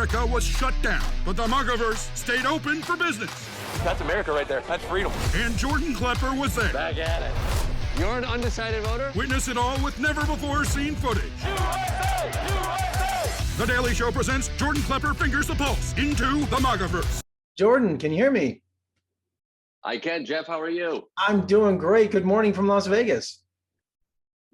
America was shut down, but the MAGAverse stayed open for business. That's America right there. That's freedom. And Jordan Klepper was there. Back at it. You're an undecided voter? Witness it all with never-before-seen footage. USA! USA! The Daily Show presents Jordan Klepper Fingers the Pulse into the MAGAverse. Jordan, can you hear me? I can. Jeff, how are you? I'm doing great. Good morning from Las Vegas.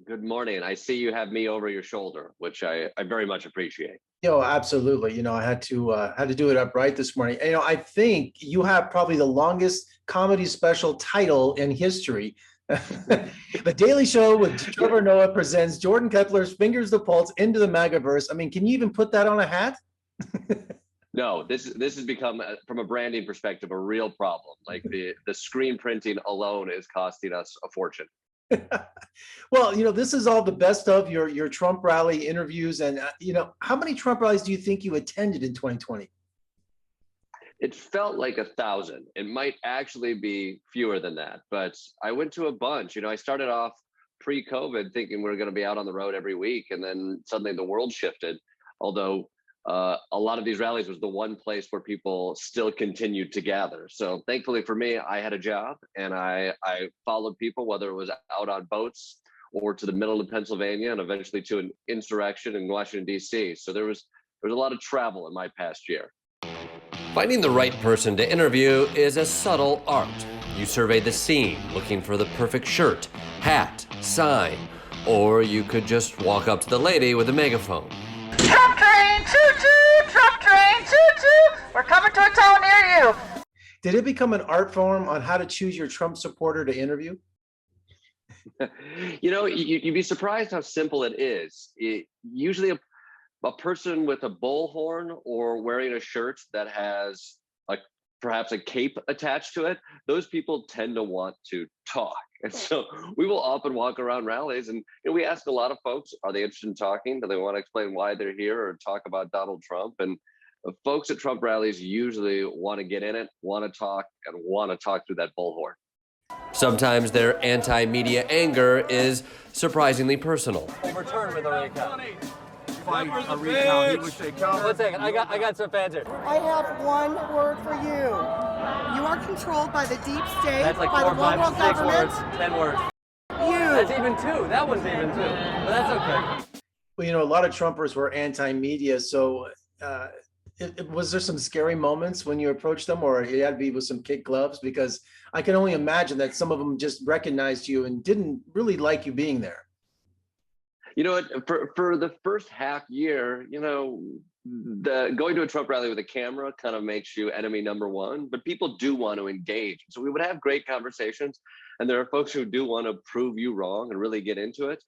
Good morning. I see you have me over your shoulder, which I very much appreciate. Absolutely. I had to do it upright this morning. I think you have probably the longest comedy special title in history. The Daily Show with Trevor Noah presents Jordan Klepper's Fingers the Pulse into the MAGAverse. I mean, can you even put that on a hat? No, this has become, from a branding perspective, a real problem. Like the screen printing alone is costing us a fortune. Well, this is all the best of your Trump rally interviews. And, how many Trump rallies do you think you attended in 2020? It felt like 1,000. It might actually be fewer than that, but I went to a bunch. I started off pre-COVID thinking we were going to be out on the road every week, and then suddenly the world shifted. Although a lot of these rallies was the one place where people still continued to gather. So thankfully for me, I had a job, and I followed people, whether it was out on boats or to the middle of Pennsylvania, and eventually to an insurrection in Washington, D.C. So there was a lot of travel in my past year. Finding the right person to interview is a subtle art. You survey the scene, looking for the perfect shirt, hat, sign, or you could just walk up to the lady with a megaphone. Trump train, choo-choo! Trump train, choo-choo! We're coming to a town near you. Did it become an art form on how to choose your Trump supporter to interview? You'd be surprised how simple it is. Usually a person with a bullhorn or wearing a shirt that has perhaps a cape attached to it, those people tend to want to talk. And so we will often walk around rallies and we ask a lot of folks, are they interested in talking? Do they want to explain why they're here or talk about Donald Trump? And folks at Trump rallies usually want to get in it, want to talk, and want to talk through that bullhorn. Sometimes their anti-media anger is surprisingly personal. Overturn with a recount. Fight a recount. He would say count. 1 second. I got some fans here. I have one word for you. You are controlled by the deep state, That's like by 4, the 5, global 6 government. words, 10 words. You. That's even 2. That one's even 2. But that's okay. Well, a lot of Trumpers were anti-media. So was there some scary moments when you approached them, or it had to be with some kid gloves? Because I can only imagine that some of them just recognized you and didn't really like you being there. You know what? For the first half year, going to a Trump rally with a camera kind of makes you enemy number one. But people do want to engage, so we would have great conversations. And there are folks who do want to prove you wrong and really get into it.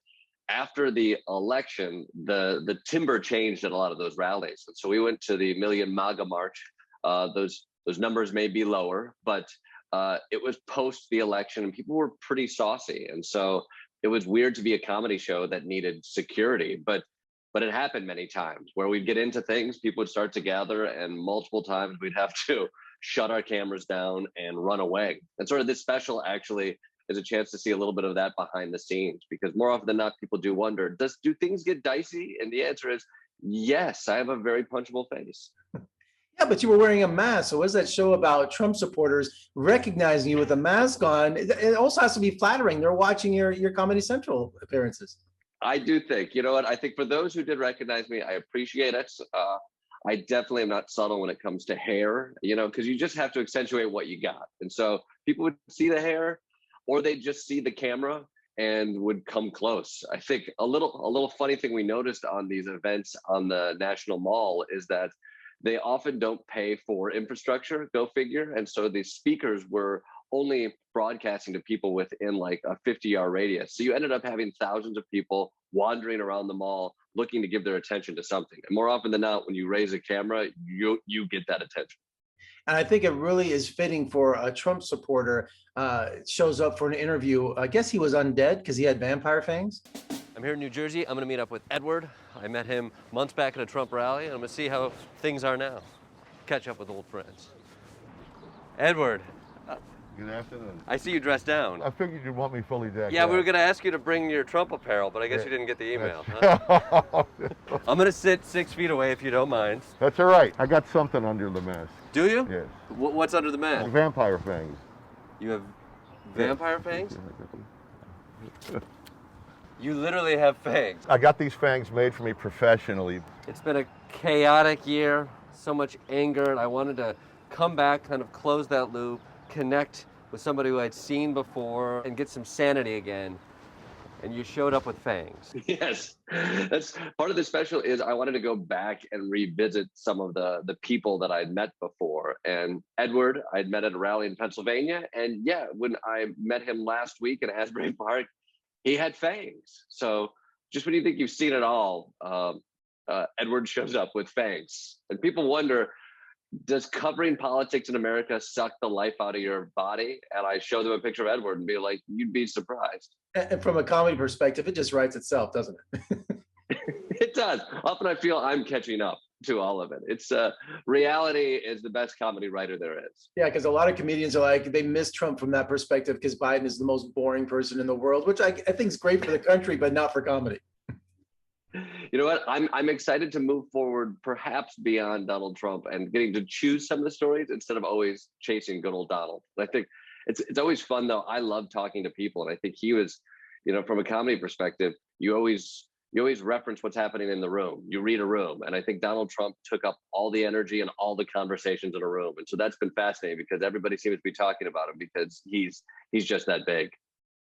After the election, the timber changed at a lot of those rallies, and so we went to the Million MAGA March. Those numbers may be lower, but it was post the election, and people were pretty saucy, and so it was weird to be a comedy show that needed security, but it happened many times where we'd get into things, people would start to gather, and multiple times we'd have to shut our cameras down and run away. And sort of this special actually is a chance to see a little bit of that behind the scenes, because more often than not, people do wonder, do things get dicey? And the answer is yes, I have a very punchable face. Yeah, but you were wearing a mask. So what does that show about Trump supporters recognizing you with a mask on? It also has to be flattering. They're watching your Comedy Central appearances. I do think, I think for those who did recognize me, I appreciate it. I definitely am not subtle when it comes to hair, because you just have to accentuate what you got. And so people would see the hair, or they'd just see the camera and would come close. I think a little funny thing we noticed on these events on the National Mall is that they often don't pay for infrastructure, go figure. And so the speakers were only broadcasting to people within like a 50-yard radius. So you ended up having thousands of people wandering around the mall looking to give their attention to something. And more often than not, when you raise a camera, you get that attention. And I think it really is fitting for a Trump supporter shows up for an interview. I guess he was undead because he had vampire fangs. I'm here in New Jersey. I'm going to meet up with Edward. I met him months back at a Trump rally, and I'm going to see how things are now. Catch up with old friends. Edward. Good afternoon. I see you dressed down. I figured you'd want me fully decked Yeah, out. we were going to ask you to bring your Trump apparel, but I guess you didn't get the email. Huh? I'm gonna sit 6 feet away if you don't mind. That's all right. I got something under the mask. Do you? Yes. What's under the mask? Vampire fangs. You have vampire fangs? You literally have fangs. I got these fangs made for me professionally. It's been a chaotic year, so much anger, and I wanted to come back, kind of close that loop, connect with somebody who I'd seen before, and get some sanity again. And you showed up with fangs. Yes, that's part of the special. Is I wanted to go back and revisit some of the people that I'd met before. And Edward, I'd met at a rally in Pennsylvania, and yeah, when I met him last week in Asbury Park, he had fangs. So just when you think you've seen it all, Edward shows up with fangs, and people wonder, does covering politics in America suck the life out of your body? And I show them a picture of Edward and be like, you'd be surprised. And from a comedy perspective, it just writes itself, doesn't it? It does. Often I feel I'm catching up to all of it. It's reality is the best comedy writer there is. Yeah, because a lot of comedians are like, they miss Trump from that perspective because Biden is the most boring person in the world, which I think is great for the country, but not for comedy. You know what? I'm excited to move forward, perhaps beyond Donald Trump, and getting to choose some of the stories instead of always chasing good old Donald. I think it's always fun, though. I love talking to people, and I think he was, from a comedy perspective, you always reference what's happening in the room. You read a room, and I think Donald Trump took up all the energy and all the conversations in a room, and so that's been fascinating because everybody seems to be talking about him because he's just that big.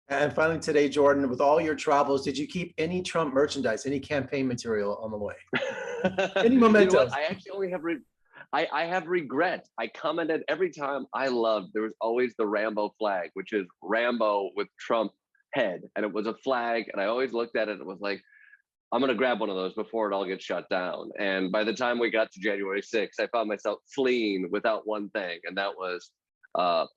And finally today, Jordan, with all your travels, did you keep any Trump merchandise, any campaign material on the way? Any mementos? You know what? I actually only have I have regret. I commented every time I loved, there was always the Rambo flag, which is Rambo with Trump head. And it was a flag. And I always looked at it and was like, I'm going to grab one of those before it all gets shut down. And by the time we got to January 6th, I found myself fleeing without one thing. And that was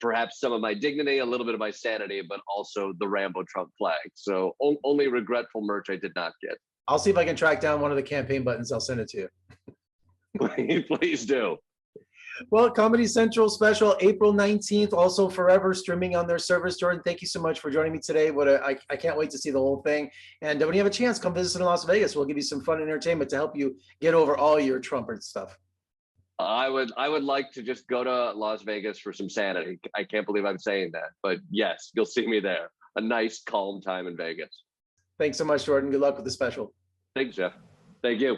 perhaps some of my dignity, a little bit of my sanity, but also the Rambo Trump flag. So only regretful merch I did not get. I'll see if I can track down one of the campaign buttons. I'll send it to you. Please do. Well, Comedy Central special, April 19th, also forever streaming on their service. Jordan, thank you so much for joining me today. I can't wait to see the whole thing. And when you have a chance, come visit us in Las Vegas. We'll give you some fun entertainment to help you get over all your Trumpert stuff. I would like to just go to Las Vegas for some sanity. I can't believe I'm saying that, but yes, you'll see me there. A nice, calm time in Vegas. Thanks so much, Jordan. Good luck with the special. Thanks, Jeff. Thank you.